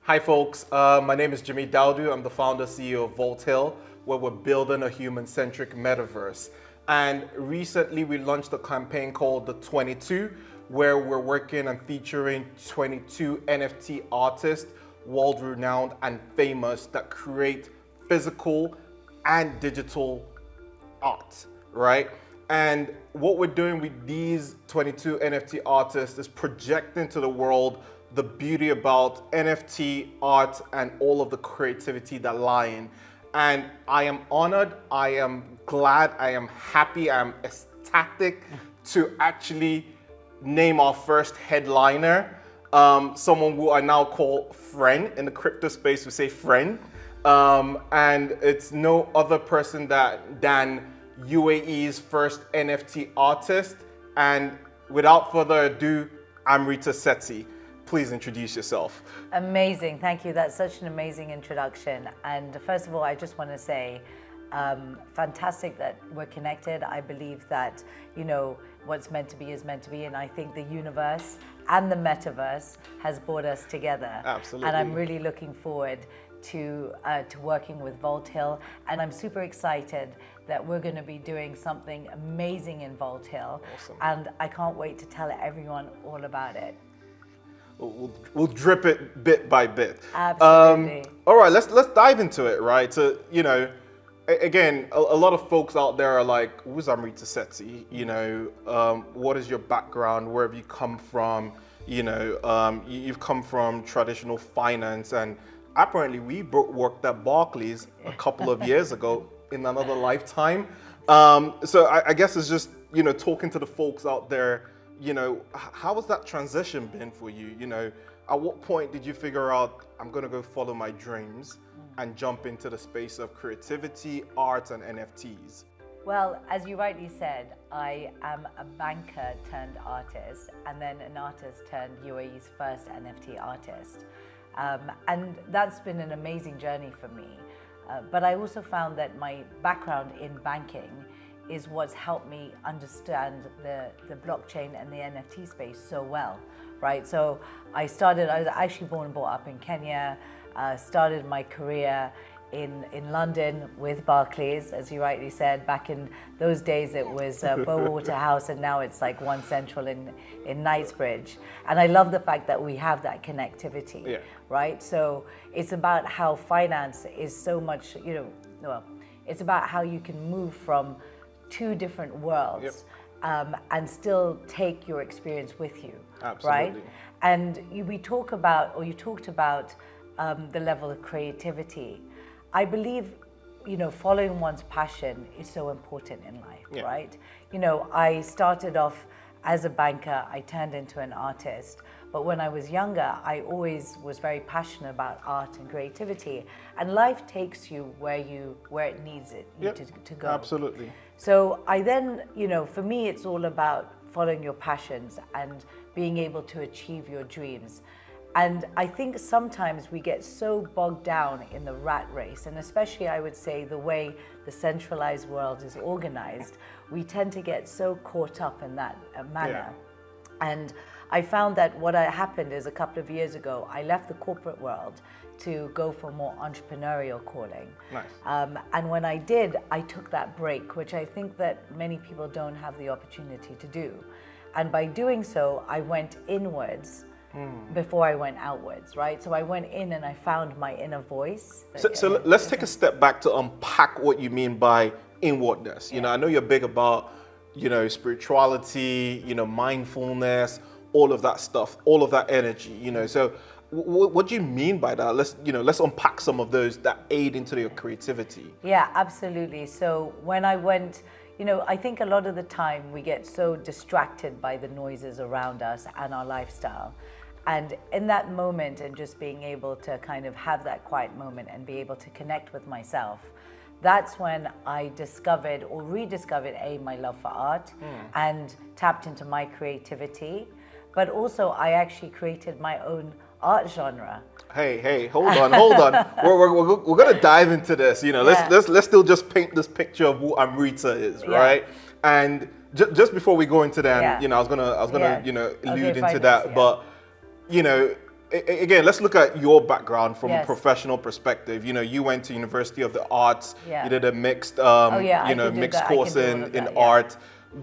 Hi folks, my name is Jimmy Dowdu. I'm the founder CEO of Vault Hill, where we're building a human-centric metaverse. And recently we launched a campaign called The 22, where we're working and featuring 22 NFT artists, world-renowned and famous, that create physical and digital art, right? And what we're doing with these 22 NFT artists is projecting to the world the beauty about NFT art and all of the creativity that lie in. And I am honored, I am glad, I am happy, I am ecstatic to actually name our first headliner, someone who I now call friend. In the crypto space, we say friend. And it's no other person than UAE's first NFT artist. And without further ado, Amrita Sethi. Please introduce yourself. Amazing, thank you. That's such an amazing introduction. And first of all, I just want to say, fantastic that we're connected. I believe that, you know, what's meant to be is meant to be. And I think the universe and the metaverse has brought us together. Absolutely. And I'm really looking forward to working with Vault Hill. And I'm super excited that we're going to be doing something amazing in Vault Hill. Awesome. And I can't wait to tell everyone all about it. We'll drip it bit by bit. Absolutely. All right, let's dive into it, right? So, you know, again, a lot of folks out there are like, who's Amrita Sethi? You know, what is your background? Where have you come from? You know, you've come from traditional finance, and apparently we worked at Barclays a couple of years ago in another lifetime. So I guess it's just, you know, talking to the folks out there. You know, how has that transition been for you? You know, at what point did you figure out, I'm going to go follow my dreams and jump into the space of creativity, art, and NFTs? Well, as you rightly said, I am a banker turned artist, and then an artist turned UAE's first NFT artist. And that's been an amazing journey for me. But I also found that my background in banking is what's helped me understand the blockchain and the NFT space so well, right? So I was actually born and brought up in Kenya, started my career in London with Barclays, as you rightly said. Back in those days it was Bowater House, and now it's like One Central in Knightsbridge. And I love the fact that we have that connectivity, yeah. Right? So it's about how finance is so much, you know, well, it's about how you can move from two different worlds, yep. And still take your experience with you. Absolutely. Right? And you talked about the level of creativity. I believe, you know, following one's passion is so important in life, yeah. Right? You know, I started off as a banker, I turned into an artist. But when I was younger, I always was very passionate about art and creativity. And life takes you where it needs it Yep. to go. Absolutely. So I then, you know, for me, it's all about following your passions and being able to achieve your dreams. And I think sometimes we get so bogged down in the rat race, and especially I would say the way the centralized world is organized, we tend to get so caught up in that manner. Yeah. And I found that what happened is a couple of years ago, I left the corporate world to go for more entrepreneurial calling. Nice. And when I did, I took that break, which I think that many people don't have the opportunity to do. And by doing so, I went inwards before I went outwards, right? So I went in and I found my inner voice. So let's take a step back to unpack what you mean by inwardness. You know, I know you're big about, you know, spirituality, you know, mindfulness, all of that stuff, all of that energy, you know. So what do you mean by that? Let's unpack some of those that aid into your creativity. Yeah, absolutely. So when I went, you know, I think a lot of the time we get so distracted by the noises around us and our lifestyle. And in that moment, and just being able to kind of have that quiet moment and be able to connect with myself, that's when I discovered or rediscovered my love for art and tapped into my creativity. But also I actually created my own art genre. Hey, hold on. We're gonna dive into this. You know, let's still just paint this picture of who Amrita is, right? And just before we go into that, you know, I was gonna you know, allude into that, but you know, again, let's look at your background from a Yes. professional perspective. You know, you went to University of the Arts. Yeah. You did a mixed, I you know, could do mixed that. I course can do all in of that, yeah. art.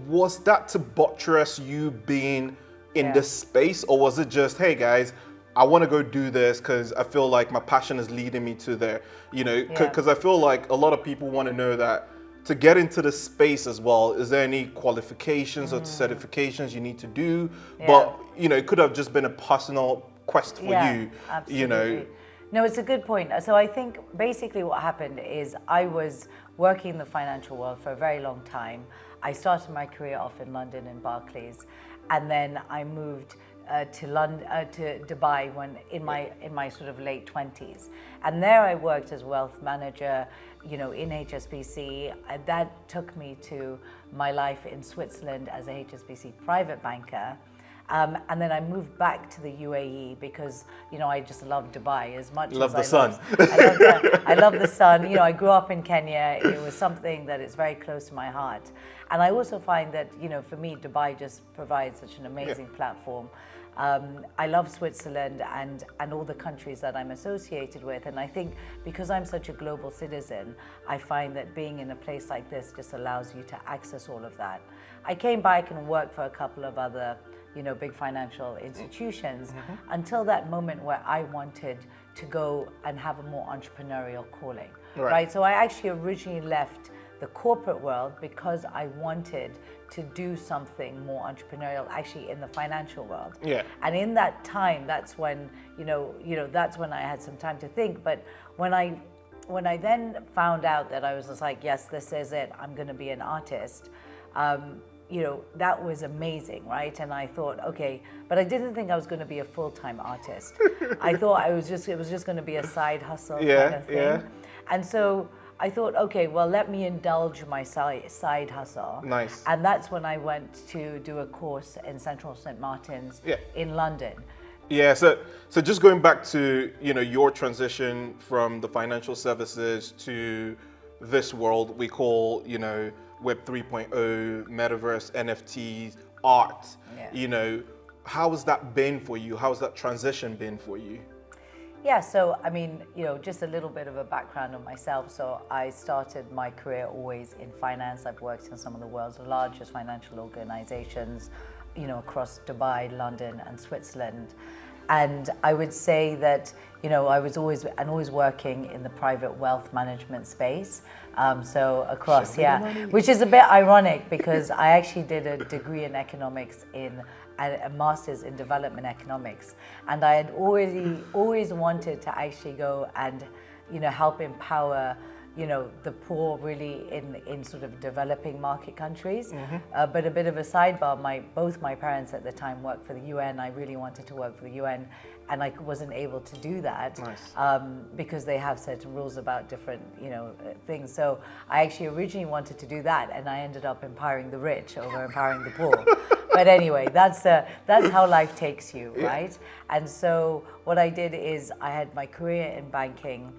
Was that to buttress you being in Yeah. this space, or was it just, hey guys, I want to go do this because I feel like my passion is leading me to there? You know, Yeah. because I feel like a lot of people want to know that to get into the space as well, is there any qualifications or certifications you need to do? Yeah. But, you know, it could have just been a personal quest for Yeah, you, absolutely. you know. No, it's a good point. So I think basically what happened is I was working in the financial world for a very long time. I started my career off in London in Barclays, and then I moved to London, to Dubai when in my sort of late 20s, and there I worked as wealth manager, you know, in HSBC. That took me to my life in Switzerland as a HSBC private banker. And then I moved back to the UAE because, you know, I just love Dubai as much Love as the sun. I love the sun. You know, I grew up in Kenya. It was something that is very close to my heart. And I also find that, you know, for me, Dubai just provides such an amazing platform. I love Switzerland and all the countries that I'm associated with. And I think because I'm such a global citizen, I find that being in a place like this just allows you to access all of that. I came back and worked for a couple of other, you know, big financial institutions until that moment where I wanted to go and have a more entrepreneurial calling, right? So I actually originally left the corporate world because I wanted to do something more entrepreneurial actually in the financial world. Yeah. And in that time, that's when, that's when I had some time to think. But when I then found out that I was just like, yes, this is it, I'm going to be an artist, you know, that was amazing, right? And I thought, okay, but I didn't think I was going to be a full-time artist. I thought it was just going to be a side hustle kind of thing. Yeah. And so I thought, okay, well, let me indulge my side hustle. Nice. And that's when I went to do a course in Central St. Martin's in London. Yeah, so just going back to, you know, your transition from the financial services to this world we call, you know, Web 3.0, metaverse, NFTs, art, you know, how has that been for you? How has that transition been for you? Yeah, so I mean, you know, just a little bit of a background on myself. So I started my career always in finance. I've worked in some of the world's largest financial organizations, you know, across Dubai, London, and Switzerland. And I would say that, you know, I was always working in the private wealth management space. So across, which is a bit ironic because I actually did a degree in economics and a master's in development economics. And I had always wanted to actually go and, you know, help empower, you know, the poor really in sort of developing market countries. But a bit of a sidebar, both my parents at the time worked for the UN. I really wanted to work for the UN and I wasn't able to do that because they have certain rules about different, you know, things. So I actually originally wanted to do that and I ended up empowering the rich over empowering the poor. But anyway, that's how life takes you, right? And so what I did is I had my career in banking,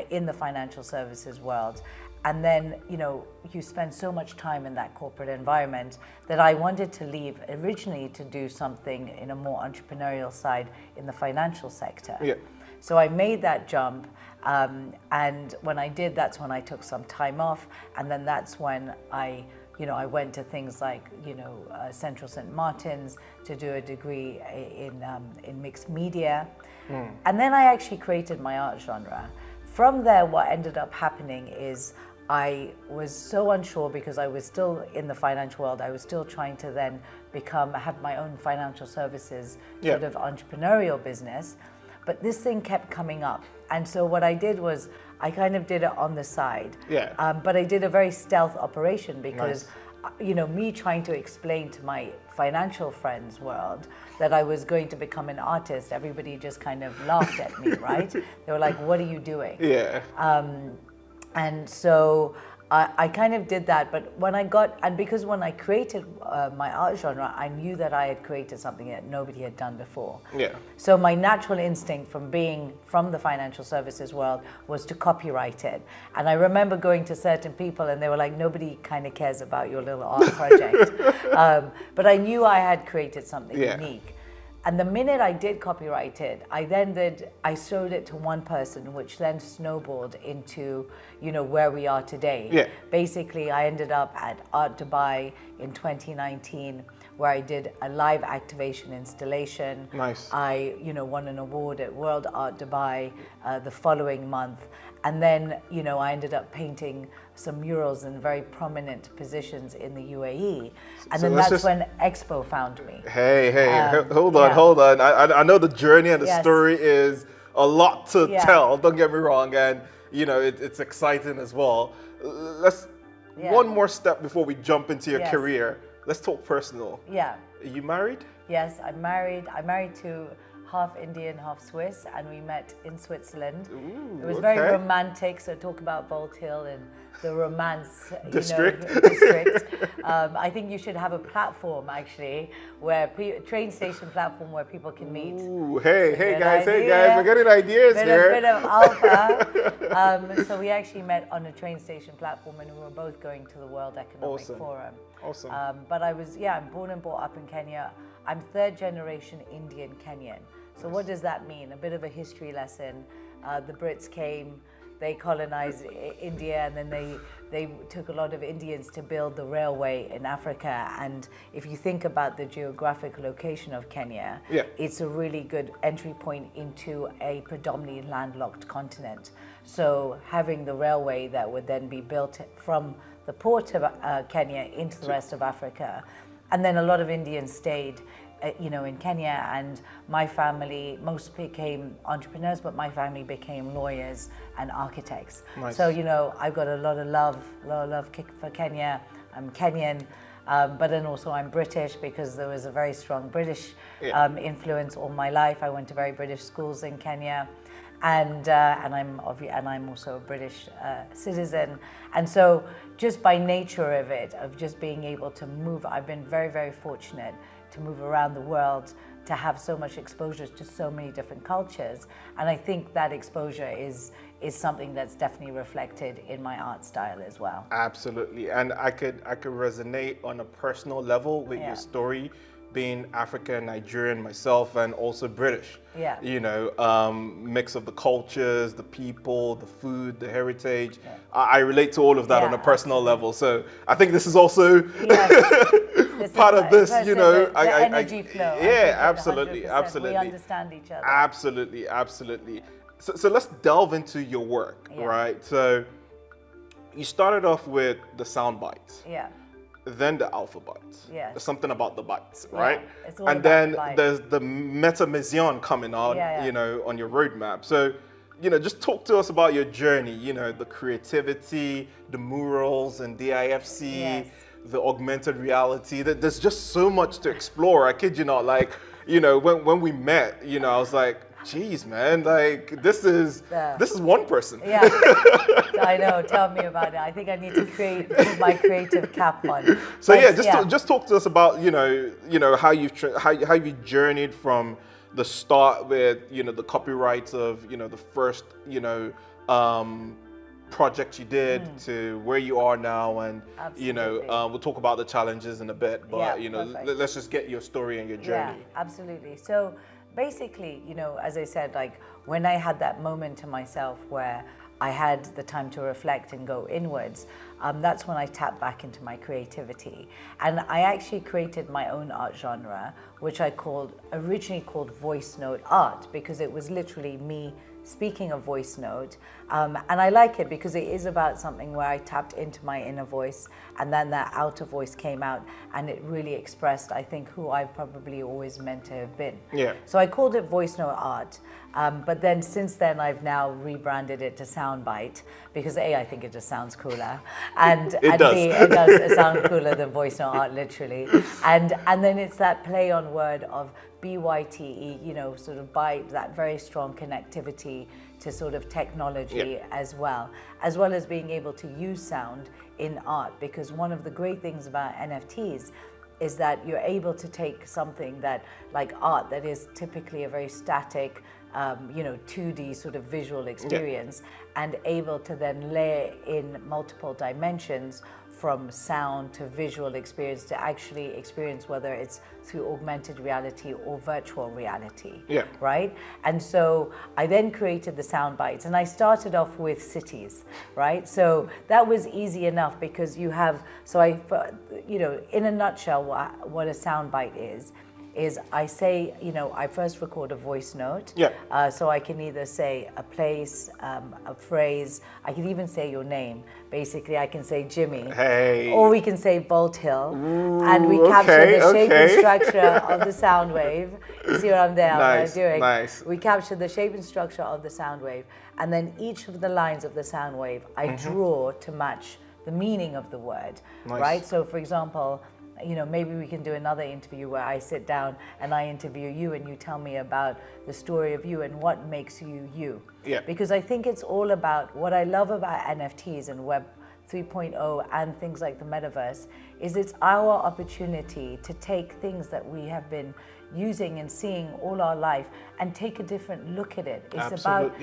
in the financial services world. And then, you know, you spend so much time in that corporate environment that I wanted to leave originally to do something in a more entrepreneurial side in the financial sector. Yeah. So I made that jump. And when I did, that's when I took some time off. And then that's when I went to things like, you know, Central St. Martin's to do a degree in mixed media. And then I actually created my art genre. From there, what ended up happening is I was so unsure because I was still in the financial world. I was still trying to then have my own financial services sort of entrepreneurial business. But this thing kept coming up. And so what I did was I kind of did it on the side. But I did a very stealth operation because you know, me trying to explain to my financial friends world that I was going to become an artist, everybody just kind of laughed at me, right? They were like, what are you doing? And so I kind of did that, but because when I created my art genre, I knew that I had created something that nobody had done before. So my natural instinct from being from the financial services world was to copyright it. And I remember going to certain people and they were like, nobody kind of cares about your little art project. But I knew I had created something unique. And the minute I did copyright it, I showed it to one person, which then snowballed into, where we are today. Yeah. Basically, I ended up at Art Dubai in 2019, where I did a live activation installation. Nice. I, won an award at World Art Dubai the following month. And then, I ended up painting some murals in very prominent positions in the UAE. And then that's when Expo found me. Hey, hold on. I know the journey and the story is a lot to tell, don't get me wrong. And, it's exciting as well. One more step before we jump into your career. Let's talk personal. Yeah. Are you married? Yes, I'm married. I'm married to half Indian, half Swiss, and we met in Switzerland. Ooh, it was very romantic, so talk about Volt Hill and the romance district. I think you should have a platform actually, where train station platform where people can meet. Ooh, hey guys, we're getting ideas here. A bit of alpha. So we actually met on a train station platform, and we were both going to the World Economic Forum. Awesome. But I'm born and brought up in Kenya. I'm third generation Indian Kenyan. So what does that mean? A bit of a history lesson. The Brits came, they colonized India, and then they took a lot of Indians to build the railway in Africa. And if you think about the geographic location of Kenya, it's a really good entry point into a predominantly landlocked continent. So having the railway that would then be built from the port of Kenya into the rest of Africa. And then a lot of Indians stayed, in Kenya, and my family, most became entrepreneurs, but my family became lawyers and architects. Nice. So, I've got a lot of love for Kenya. I'm Kenyan, but then also I'm British because there was a very strong British influence all my life. I went to very British schools in Kenya. And I'm also a British citizen, and so just by nature of it, of just being able to move, I've been very, very fortunate to move around the world, to have so much exposure to so many different cultures, and I think that exposure is something that's definitely reflected in my art style as well. Absolutely, and I could resonate on a personal level with your story. Being African, Nigerian myself, and also British. Yeah. Mix of the cultures, the people, the food, the heritage. Yeah. I relate to all of that on a personal level. So I think this is also part of this, the energy flow. Yeah, absolutely. We understand each other. Absolutely. So let's delve into your work, right? So you started off with the sound bites. Yeah. Then the alpha bites. Yeah. There's something about the bites, right? It's all and about then the there's the metamission coming on, on your roadmap. So, just talk to us about your journey, the creativity, the murals and DIFC, the augmented reality. There's just so much to explore. I kid you not, when we met, I was like, geez, man, this is one person. Yeah, I know. Tell me about it. I think I need to put my creative cap on. So just talk to us about how you journeyed from the start with the copyrights of the first project you did to where you are now, and we'll talk about the challenges in a bit. But let's just get your story and your journey. Yeah, absolutely. So basically, as I said, when I had that moment to myself where I had the time to reflect and go inwards, that's when I tapped back into my creativity. And I actually created my own art genre, which I originally called voice note art, because it was literally me speaking a voice note. And I like it because it is about something where I tapped into my inner voice, and then that outer voice came out, and it really expressed, I think, who I've probably always meant to have been. Yeah. So I called it voice note art. But then since then, I've now rebranded it to Soundbite, because A, I think it just sounds cooler, and B, it does sound cooler than voice note art, literally. And then it's that play on word of BYTE, sort of bite, that very strong connectivity to sort of technology as well as being able to use sound in art. Because one of the great things about NFTs is that you're able to take something that, like art, that is typically a very static, 2D sort of visual experience, and able to then layer in multiple dimensions from sound to visual experience to actually experience, whether it's through augmented reality or virtual reality, right? And so I then created the sound bites, and I started off with cities, right? So that was easy enough because you have, so I, you know, in a nutshell, what a sound bite is I say, you know, I first record a voice note. So I can either say a place, a phrase, I can even say your name. Basically, I can say Jimmy. Hey. Or we can say Bolt Hill. Ooh, and we capture the shape and structure of the sound wave. You see what I'm doing? Nice. We capture the shape and structure of the sound wave. And then each of the lines of the sound wave, I draw to match the meaning of the word, right? So for example, you know, maybe we can do another interview where I sit down and I interview you and you tell me about the story of you and what makes you you. Because I think it's all about, what I love about NFTs and Web 3.0 and things like the metaverse is it's our opportunity to take things that we have been using and seeing all our life and take a different look at it. It's about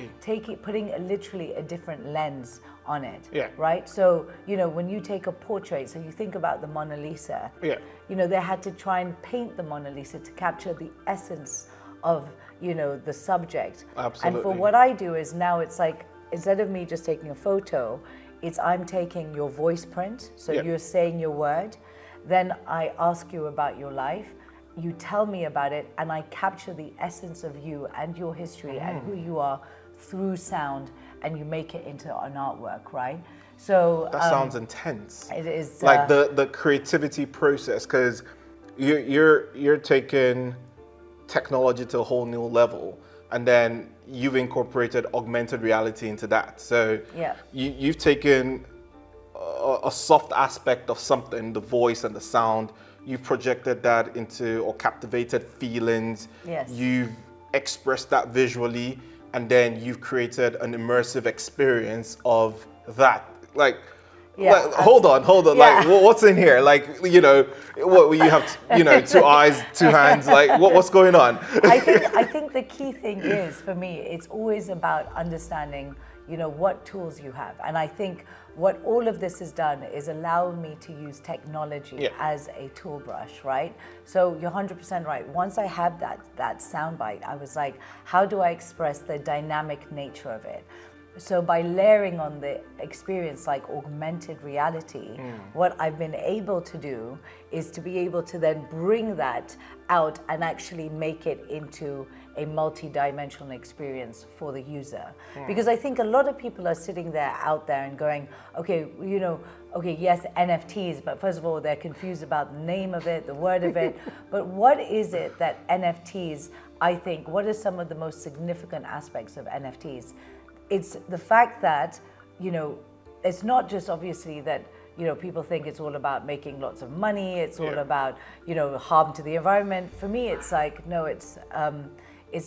putting literally a different lens on it, right? So, you know, when you take a portrait, so you think about the Mona Lisa, you know, they had to try and paint the Mona Lisa to capture the essence of, you know, the subject. And for what I do is now it's like, instead of me just taking a photo, it's I'm taking your voice print, so you're saying your word, then I ask you about your life, you tell me about it, and I capture the essence of you and your history and who you are through sound, and you make it into an artwork, right? So that sounds intense. It is like the creativity process, because you're taking technology to a whole new level, and then you've incorporated augmented reality into that. So you've taken a soft aspect of something, the voice and the sound, you've projected that into, or captivated feelings. You've expressed that visually, and then you've created an immersive experience of that. Like, hold on. Like, what's in here? Like, you know, what you have, you know, 2 eyes, 2 hands. Like, what's going on? I think the key thing is, for me, it's always about understanding, you know, what tools you have. And I think what all of this has done is allow me to use technology as a tool brush, right? So you're 100% right. Once I had that soundbite, I was like, how do I express the dynamic nature of it? So by layering on the experience like augmented reality, what I've been able to do is to be able to then bring that out and actually make it into a multi-dimensional experience for the user. Because I think a lot of people are sitting there out there and going, okay, you know, okay, yes, NFTs, but first of all, they're confused about the name of it, the word of it. But what is it that NFTs, I think, what are some of the most significant aspects of NFTs? It's the fact that, you know, it's not just obviously that, you know, people think it's all about making lots of money, it's all about, you know, harm to the environment. For me, it's like, no, it's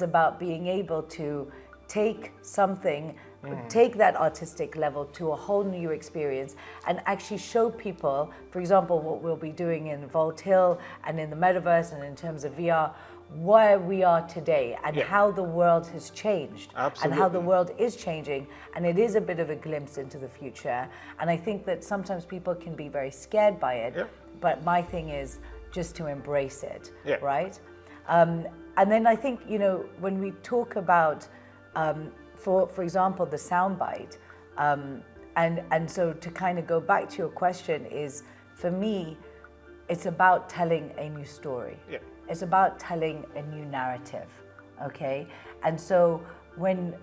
about being able to take something, take that artistic level to a whole new experience and actually show people, for example, what we'll be doing in Vault Hill and in the metaverse and in terms of VR, where we are today and how the world has changed and how the world is changing, and it is a bit of a glimpse into the future. And I think that sometimes people can be very scared by it, but my thing is just to embrace it, right? And then I think, you know, when we talk about, for example, the soundbite, and so to kind of go back to your question is, for me, it's about telling a new story. It's about telling a new narrative, okay? And so when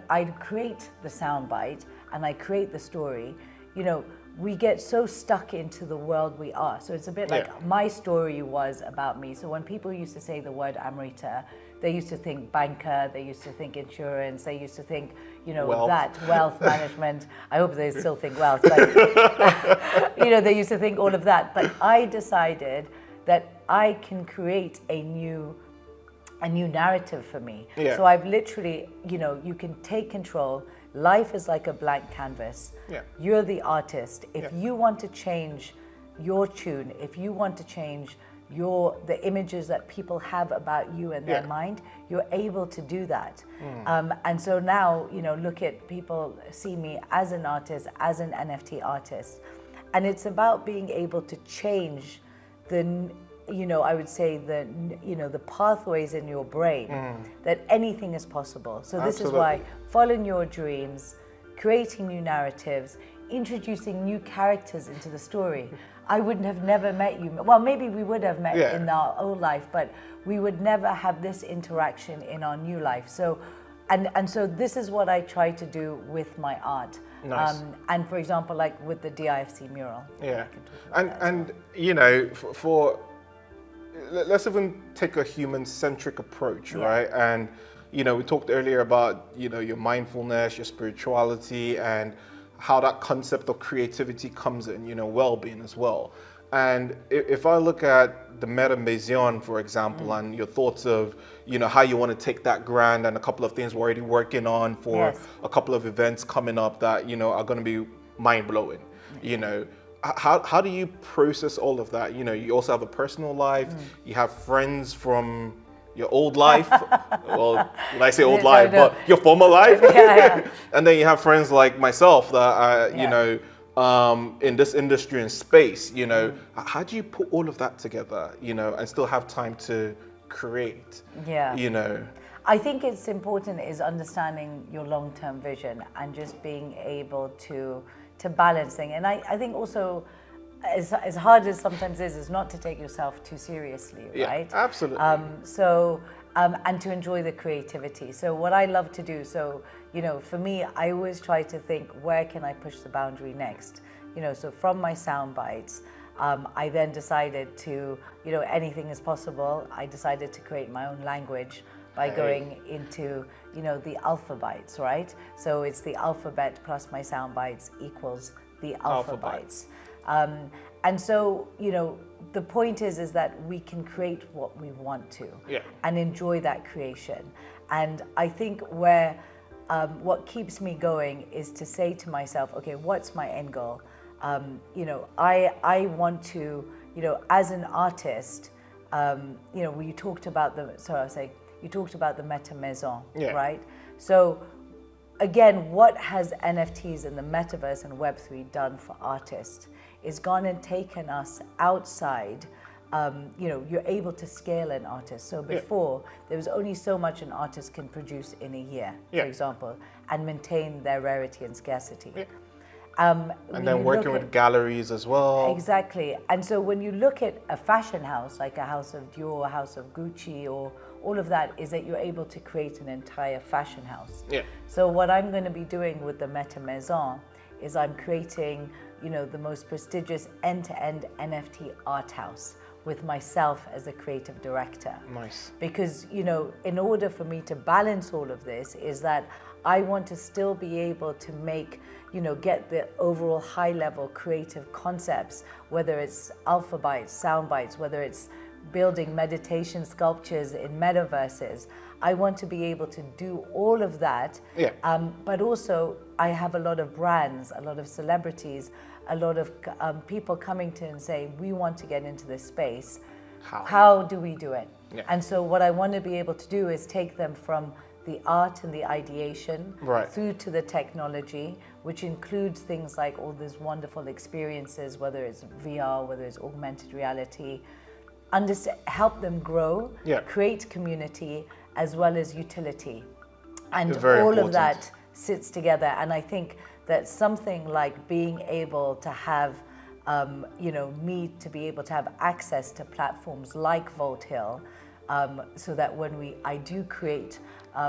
I create the soundbite and I create the story, you know, we get so stuck into the world we are. So it's a bit like my story was about me. So when people used to say the word Amrita, they used to think banker, they used to think insurance, they used to think, you know, wealth management. I hope they still think wealth, but you know, they used to think all of that. But I decided that I can create a new narrative for me. So I've literally, you know, you can take control. Life is like a blank canvas. You're the artist. If you want to change your tune, if you want to change the images that people have about you and their mind, you're able to do that. And so now, you know, look at people see me as an artist, as an NFT artist. And it's about being able to change the, I would say the pathways in your brain, that anything is possible. So this is why following your dreams, creating new narratives, introducing new characters into the story. I would have never met you. Well, maybe we would have met in our old life, but we would never have this interaction in our new life. So, and so this is what I try to do with my art. Nice. And for example, like with the DIFC mural. Yeah, and let's even take a human-centric approach, right? And we talked earlier about your mindfulness, your spirituality, and how that concept of creativity comes in, well-being as well. And if I look at the Meta Maison, for example, and your thoughts of, how you want to take that brand, and a couple of things we're already working on for a couple of events coming up that, are going to be mind-blowing, How do you process all of that? You also have a personal life, you have friends from your old life, well, when I say old life, but your former life. And then you have friends like myself that are, in this industry and space, how do you put all of that together, and still have time to create, I think it's important is understanding your long-term vision and just being able to balance things. And I think also, as hard as sometimes is not to take yourself too seriously, right? Absolutely. And to enjoy the creativity. So what I love to do, for me, I always try to think, where can I push the boundary next? So from my sound bites, I then decided to, anything is possible. I decided to create my own language by going into, the alphabets, right? So it's the alphabet plus my sound bites equals the alphabets. And so, the point is that we can create what we want to and enjoy that creation. And I think what keeps me going is to say to myself, okay, what's my end goal? I want to, as an artist, you talked about the Meta Maison, right? So again, what has NFTs and the metaverse and Web3 done for artists is gone and taken us outside. You're able to scale an artist. So before, there was only so much an artist can produce in a year, for example, and maintain their rarity and scarcity. And then working with galleries as well. Exactly. And so when you look at a fashion house, like a house of Dior, a house of Gucci, or all of that, is that you're able to create an entire fashion house. So what I'm going to be doing with the Meta Maison is I'm creating, the most prestigious end-to-end NFT art house with myself as the creative director. Nice. Because, in order for me to balance all of this is that I want to still be able to make, get the overall high level creative concepts, whether it's alpha bites, sound bites, whether it's building meditation sculptures in metaverses. I want to be able to do all of that. But also I have a lot of brands, a lot of celebrities, a lot of people coming to and say, we want to get into this space. How do we do it? And so what I want to be able to do is take them from the art and the ideation through to the technology, which includes things like all these wonderful experiences, whether it's VR, whether it's augmented reality, help them grow, create community, as well as utility. And all of that sits together. And I think that something like being able to have, me to be able to have access to platforms like Vault Hill, so that when I do create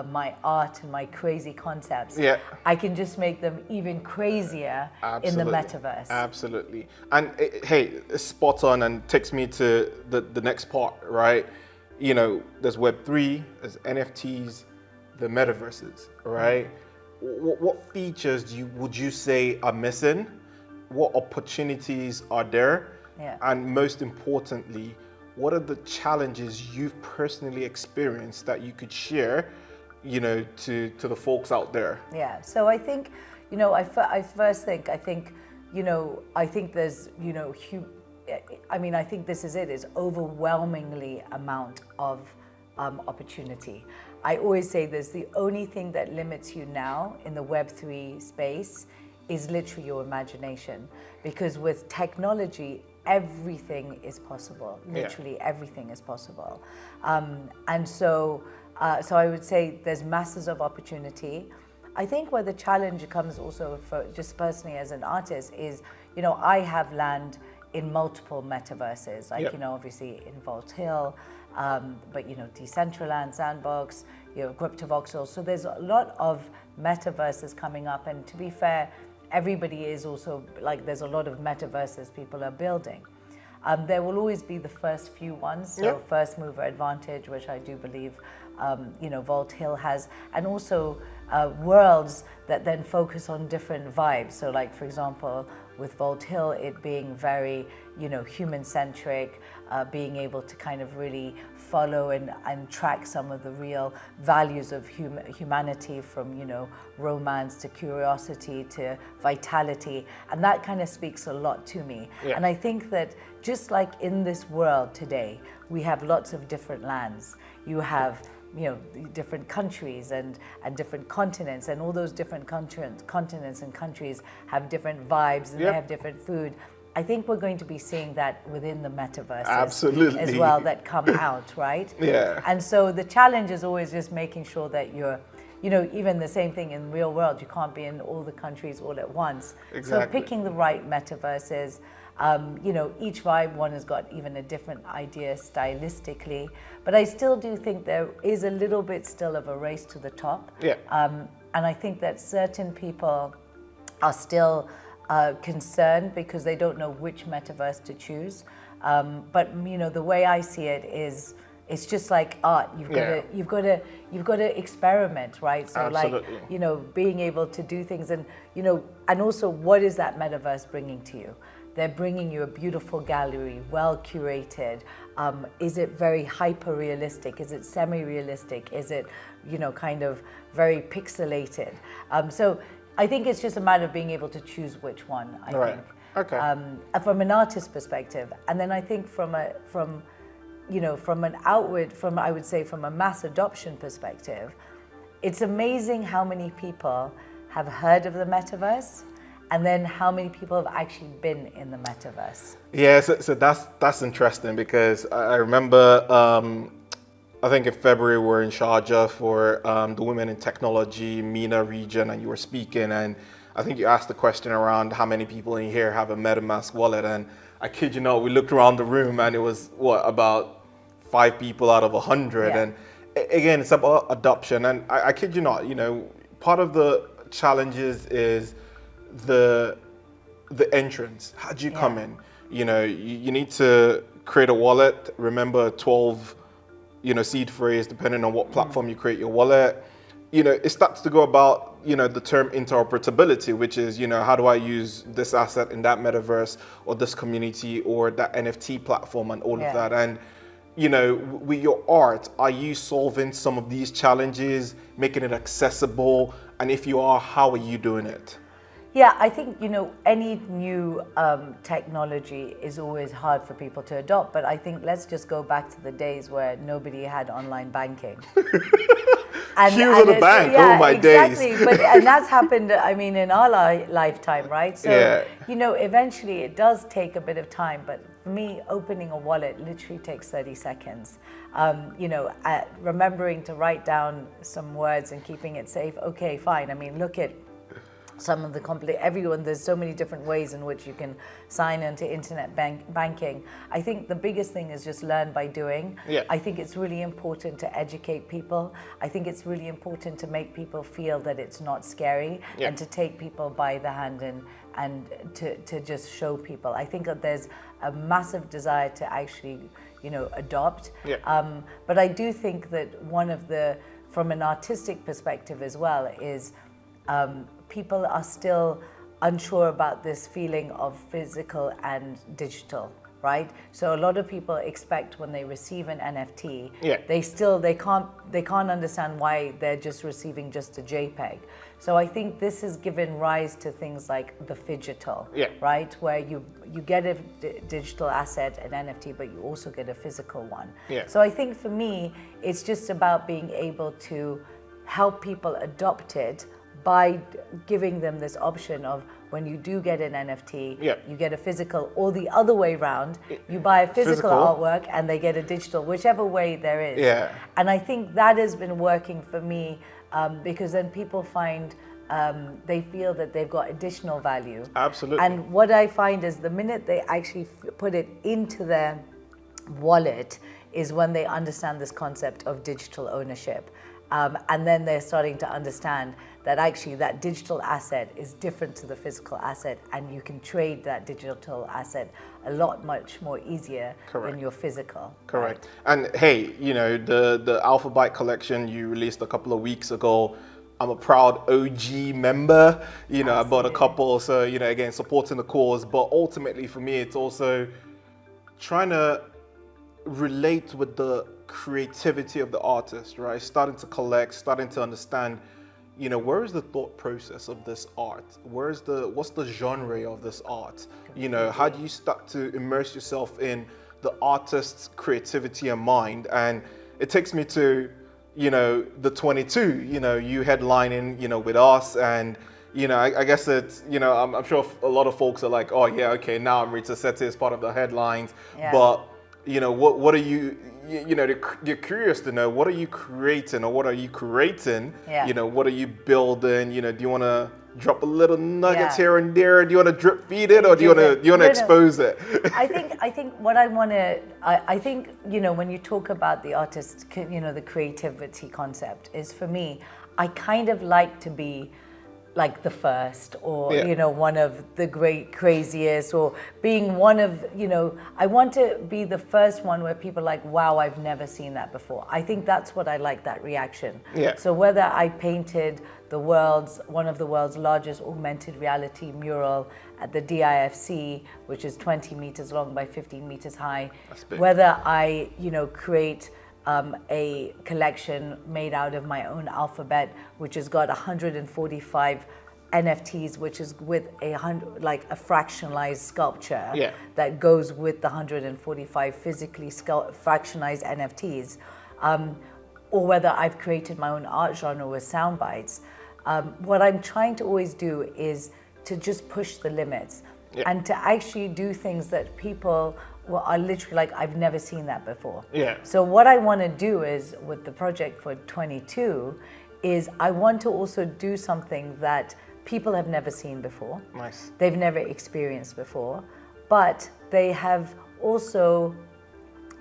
my art and my crazy concepts, I can just make them even crazier in the metaverse. Absolutely. And hey, it's spot on and takes me to the next part, right? There's Web3, there's NFTs, the metaverses, right? What features would you say are missing? What opportunities are there? And most importantly, what are the challenges you've personally experienced that you could share, to the folks out there? So I think, I think there's, I think this is is overwhelmingly amount of opportunity. I always say this, the only thing that limits you now in the Web3 space is literally your imagination, because with technology, everything is possible. Literally everything is possible. And so I would say there's masses of opportunity. I think where the challenge comes also for just personally as an artist is, I have land in multiple metaverses, like, obviously in Vault Hill, but, Decentraland, Sandbox, CryptoVoxels. So there's a lot of metaverses coming up. And to be fair, everybody is also, like, there's a lot of metaverses people are building. There will always be the first few ones, so first mover advantage, which I do believe, Vault Hill has, and also worlds that then focus on different vibes. So, like, for example, with Vault Hill, it being very, human-centric, being able to kind of really follow and track some of the real values of humanity, from, romance to curiosity to vitality. And that kind of speaks a lot to me. And I think that just like in this world today, we have lots of different lands. You have different countries and different continents, and all those different continents and countries have different vibes, and they have different food. I think we're going to be seeing that within the metaverse as well, that come out, right? And so the challenge is always just making sure that you're, even the same thing in real world, you can't be in all the countries all at once. So picking the right metaverses, each vibe one has got even a different idea stylistically, but I still do think there is a little bit still of a race to the top. And I think that certain people are still concerned because they don't know which metaverse to choose. But the way I see it is, it's just like art. You've got to experiment, right? So like, being able to do things, and and also, what is that metaverse bringing to you? They're bringing you a beautiful gallery, well curated. Is it very hyper realistic? Is it semi-realistic? Is it, kind of very pixelated? So I think it's just a matter of being able to choose which one, I think. Okay. From an artist perspective. And then I think from I would say from a mass adoption perspective, it's amazing how many people have heard of the metaverse, and then how many people have actually been in the metaverse. Yeah, so that's interesting, because I remember, I think in February we were in Sharjah for the Women in Technology MENA region, and you were speaking, and I think you asked the question around how many people in here have a MetaMask wallet, and I kid you not, we looked around the room and it was, about 5 people out of 100. And again, it's about adoption, and I kid you not, part of the challenges is the entrance. How do you come in? You need to create a wallet. Remember 12, seed phrase, depending on what platform you create your wallet. It starts to go about, the term interoperability, which is, how do I use this asset in that metaverse or this community or that NFT platform and all of that. And, with your art, are you solving some of these challenges, making it accessible? And if you are, how are you doing it? Yeah, I think, any new technology is always hard for people to adopt, but I think let's just go back to the days where nobody had online banking. Queues at the bank, days. And that's happened, in our lifetime, right? So, eventually it does take a bit of time, but for me, opening a wallet literally takes 30 seconds. Remembering to write down some words and keeping it safe, okay, fine. Look at some of the there's so many different ways in which you can sign into internet banking. I think the biggest thing is just learn by doing. I think it's really important to educate people. I think it's really important to make people feel that it's not scary, and to take people by the hand and to just show people. I think that there's a massive desire to actually, adopt. But I do think that from an artistic perspective as well, is people are still unsure about this feeling of physical and digital, right? So a lot of people expect when they receive an NFT, they can't understand why they're just receiving just a JPEG. So I think this has given rise to things like the phygital, right? Where you get a digital asset, an NFT, but you also get a physical one. So I think for me, it's just about being able to help people adopt it, by giving them this option of when you do get an NFT, Yeah. you get a physical, or the other way around, you buy a physical artwork and they get a digital, whichever way there is. Yeah. And I think that has been working for me because then people find they feel that they've got additional value. Absolutely. And what I find is the minute they actually put it into their wallet is when they understand this concept of digital ownership. And then they're starting to understand that actually that digital asset is different to the physical asset, and you can trade that digital asset a lot much more easier than your physical. Correct. And hey, you know, the Alpha Byte collection you released a couple of weeks ago, I'm a proud OG member. You know, I bought a couple, so, you know, again, supporting the cause. But ultimately for me, it's also trying to relate with the creativity of the artist, right? Starting to collect, starting to understand, you know, where is the thought process of this art? What's the genre of this art? You know, how do you start to immerse yourself in the artist's creativity and mind? And it takes me to, you know, the 22, you know, you headlining, you know, with us. And, you know, I guess it's, you know, I'm sure a lot of folks are like, oh yeah, okay, now Amrita Sethi is part of the headlines. Yeah. But, you know, what are you, you know, you're curious to know, what are you creating or what are you creating? Yeah. You know, what are you building? You know, do you want to drop a little nuggets Yeah. here and there? Do you want to drip feed it, or do you want to expose it? I think what I want to, I think, you know, when you talk about the artist, you know, the creativity concept is, for me, I kind of like to be like the first, or, you know, one of the great craziest, or being one of, you know, I want to be the first one where people are like, wow, I've never seen that before. I think that's what I like, that reaction. Yeah. So whether I painted one of the world's largest augmented reality mural at the DIFC, which is 20 meters long by 15 meters high, That's big. whether I, you know, create a collection made out of my own alphabet, which has got 145 NFTs, which is with a fractionalized sculpture that goes with the 145 physically fractionalized NFTs, or whether I've created my own art genre with sound bites. What I'm trying to always do is to just push the limits and to actually do things that people are literally like, I've never seen that before. Yeah. So what I want to do is, with the project for 22, is I want to also do something that people have never seen before. Nice. They've never experienced before, but they have also,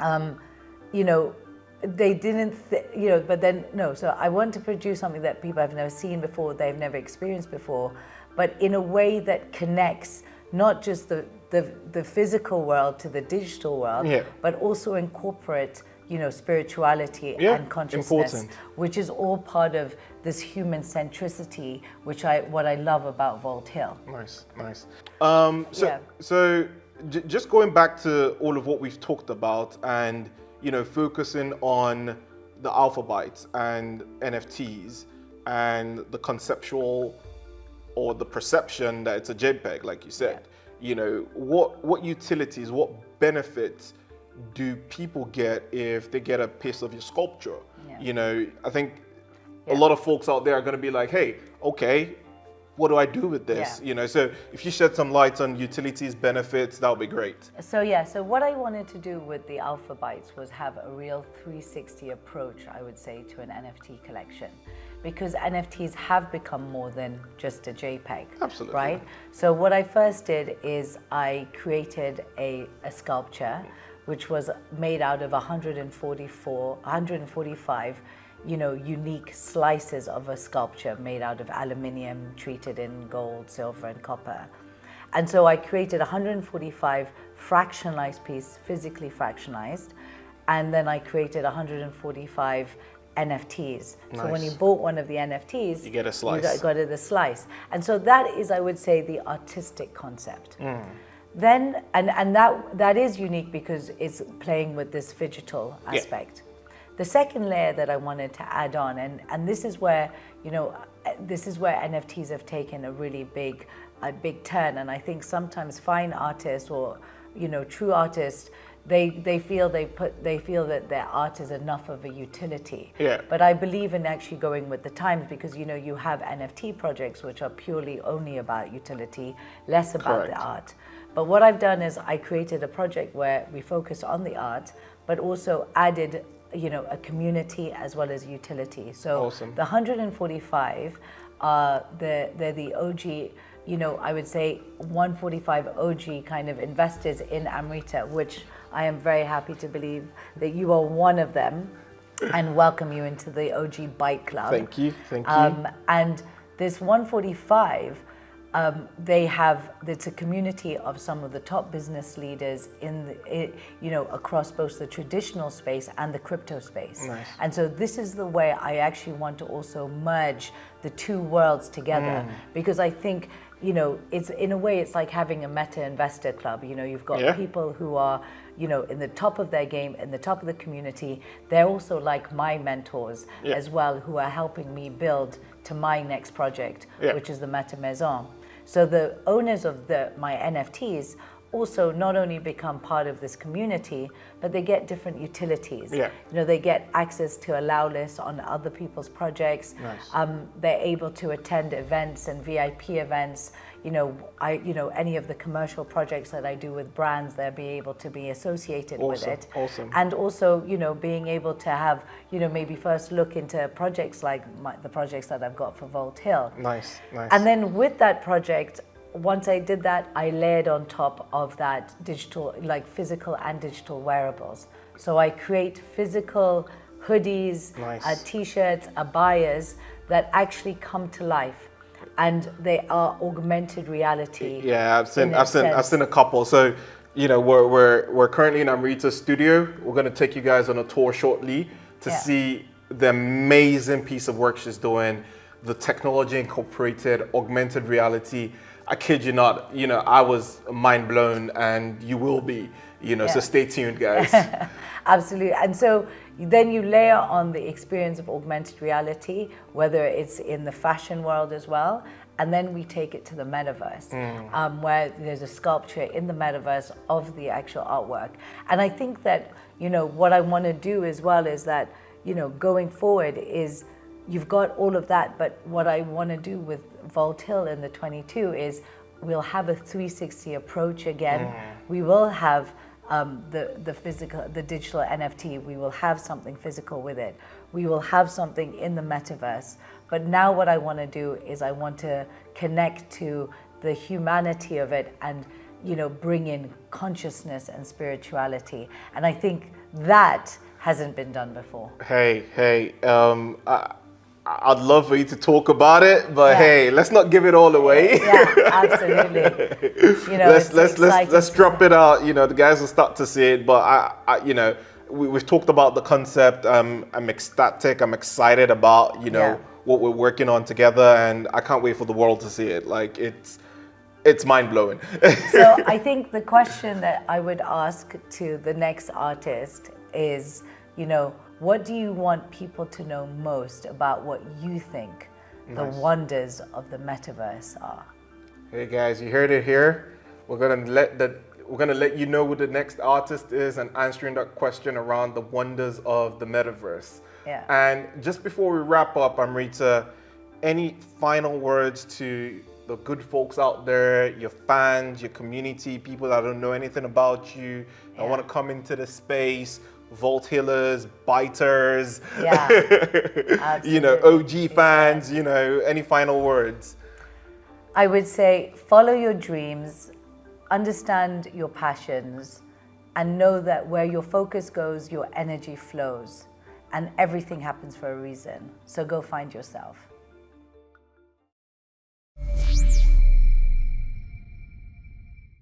you know, they didn't, you know, but then, no, so I want to produce something that people have never seen before, they've never experienced before, but in a way that connects not just the physical world to the digital world, but also incorporate, you know, spirituality and consciousness, which is all part of this human centricity, what I love about Vault Hill. Nice, nice. So just going back to all of what we've talked about, and, you know, focusing on the Alpha Bytes and NFTs and the conceptual or the perception that it's a JPEG, like you said. You know, what utilities, what benefits do people get if they get a piece of your sculpture? You know, I think a lot of folks out there are going to be like, hey, okay, what do I do with this? You know, so if you shed some light on utilities, benefits, that would be great. So so what I wanted to do with the Alpha Bytes was have a real 360 approach, I would say, to an NFT collection. Because NFTs have become more than just a JPEG. Absolutely. Right? So what I first did is I created a sculpture which was made out of 145, you know, unique slices of a sculpture made out of aluminium treated in gold, silver, and copper. And so I created 145 fractionalized pieces, physically fractionalized, and then I created 145 NFTs. Nice. So when you bought one of the NFTs, you get a slice. You got a slice. And so that is, I would say, the artistic concept. Then, and that is unique because it's playing with this phygital aspect. The second layer that I wanted to add on, and this is where, you know, this is where NFTs have taken a really big turn. And I think sometimes fine artists or, you know, true artists they feel that their art is enough of a utility. Yeah. But I believe in actually going with the times, because you have NFT projects which are purely only about utility, less about the Correct. art. But what I've done is I created a project where we focus on the art, but also added a community as well as utility. So Awesome. the 145, they're the OG. I would say 145 OG kind of investors in Amrita, which I am very happy to believe that you are one of them, and welcome you into the OG Bike Club. Thank you. Thank you. And this 145, it's a community of some of the top business leaders across both the traditional space and the crypto space. Nice. And so this is the way I actually want to also merge the two worlds together, because I think it's in a way it's like having a meta investor club. You've got people who are in the top of their game, in the top of the community. They're also like my mentors as well, who are helping me build to my next project, which is the Meta Maison. So the owners of my NFTs also not only become part of this community, but they get different utilities. They get access to allow lists on other people's projects. Nice. They're able to attend events and VIP events. Any of the commercial projects that I do with brands, they'll be able to be associated with it. Awesome. And also, being able to have, maybe first look into projects like the projects that I've got for Vault Hill. Nice. And then with that project, once I did that, I layered on top of that digital, like physical and digital wearables. So I create physical hoodies, t-shirts, abayas that actually come to life, and they are augmented reality. Yeah, I've seen a couple. So, we're currently in Amrita's studio. We're going to take you guys on a tour shortly to see the amazing piece of work she's doing, the technology incorporated, augmented reality. I kid you not, I was mind blown, and you will be, so stay tuned, guys. Absolutely. And so then you layer on the experience of augmented reality, whether it's in the fashion world as well, and then we take it to the metaverse, where there's a sculpture in the metaverse of the actual artwork. And I think that, what I want to do as well is that, going forward is, you've got all of that, but what I want to do with Vault Hill in the 22 is we'll have a 360 approach again. We will have the physical, the digital NFT. We will have something physical with it. We will have something in the metaverse. But now what I want to do is I want to connect to the humanity of it and bring in consciousness and spirituality. And I think that hasn't been done before. Hey, I'd love for you to talk about it, but hey, let's not give it all away. Yeah, absolutely. Let's drop it out. The guys will start to see it, but we've talked about the concept. I'm ecstatic. I'm excited about what we're working on together, and I can't wait for the world to see it. Like it's mind blowing. So I think the question that I would ask to the next artist is, what do you want people to know most about what you think the wonders of the metaverse are? Hey guys, you heard it here. We're gonna let you know who the next artist is and answering that question around the wonders of the metaverse. Yeah. And just before we wrap up, Amrita, any final words to the good folks out there, your fans, your community, people that don't know anything about you, that want to come into the space, Vault Hillers, biters, OG fans, any final words? I would say follow your dreams, understand your passions, and know that where your focus goes, your energy flows, and everything happens for a reason. So go find yourself.